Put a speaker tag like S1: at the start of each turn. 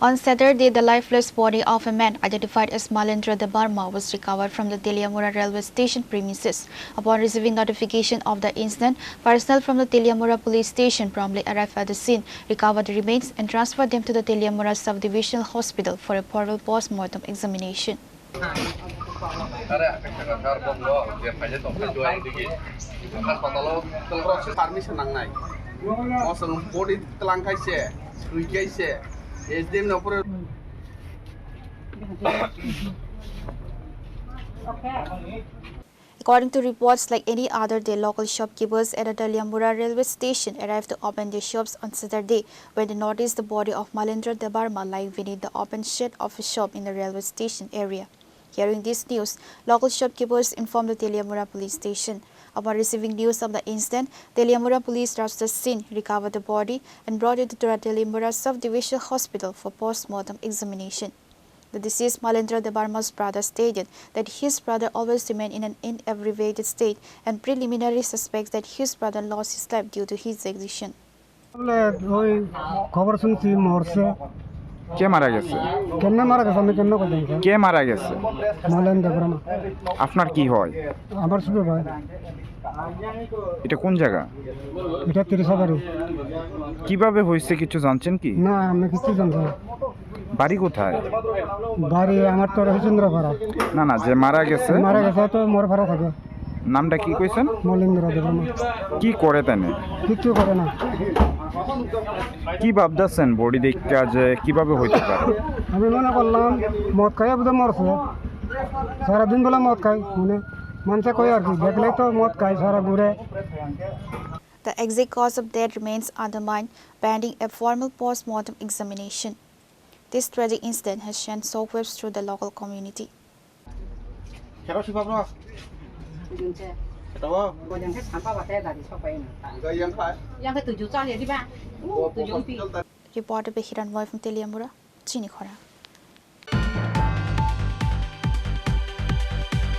S1: On Saturday, the lifeless body of a man identified as Malendra Debarma was recovered from the Teliamura railway station premises. Upon receiving notification of the incident, personnel from the Teliamura police station promptly arrived at the scene, recovered the remains and transferred them to the Teliamura Sub-Divisional Hospital for a formal post-mortem examination. According to reports, like any other day, local shopkeepers at the Teliamura railway station arrived to open their shops on Saturday, when they noticed the body of Malendra Debarma lying beneath the open shed of a shop in the railway station area. Hearing this news, local shopkeepers informed the Teliamura police station. Upon receiving news of the incident, Teliamura police rushed the scene, recovered the body, and brought it to the Teliamura Sub-Divisional Hospital for post-mortem examination. The deceased Malendra Debarma's brother stated that his brother always remained in an inebriated state, and preliminary suspects that his brother lost his life due to his exhaustion.
S2: কে মারা গেছে?
S3: কেন মারা গেছে আমি কেন কথা বলছি?
S2: কে মারা গেছে?
S3: মালেন্দ্র ব্রহ্মা।
S2: আপনার কি হয়?
S3: আমার ছোট ভাই।
S2: এটা কোন জায়গা?
S3: এটা তিরিশাবাড়ি।
S2: কিভাবে হয়েছে কিছু জানছেন কি?
S3: না আমি কিছু জানি না।
S2: বাড়ি কোথায়?
S3: বাড়ি আমার তো রহিচন্দ্রপাড়া।
S2: না না, যে মারা গেছে
S3: তো মোরপাড়া থাকে।
S2: নামটা কি কইছেন?
S3: মালেন্দ্র ব্রহ্মা।
S2: কি করে তেনে?
S3: কিছু করে না।
S2: কি ভাবতেছেন বডি দেখা যে কিভাবে হইতে পারে?
S3: আমি মনে করলাম মদ খাই বোধহয় মরছে, সারাদিন বেলা মদ খাই, মানে মানুষে কই আর কি দেখলেই তো মদ খাই সারা ঘুরে।
S1: The exact cause of death remains undermined, pending a formal post-mortem examination. This tragic incident has sent shockwaves through the local community. Reported by Hiran Boy from Teliamura, Chini Khora.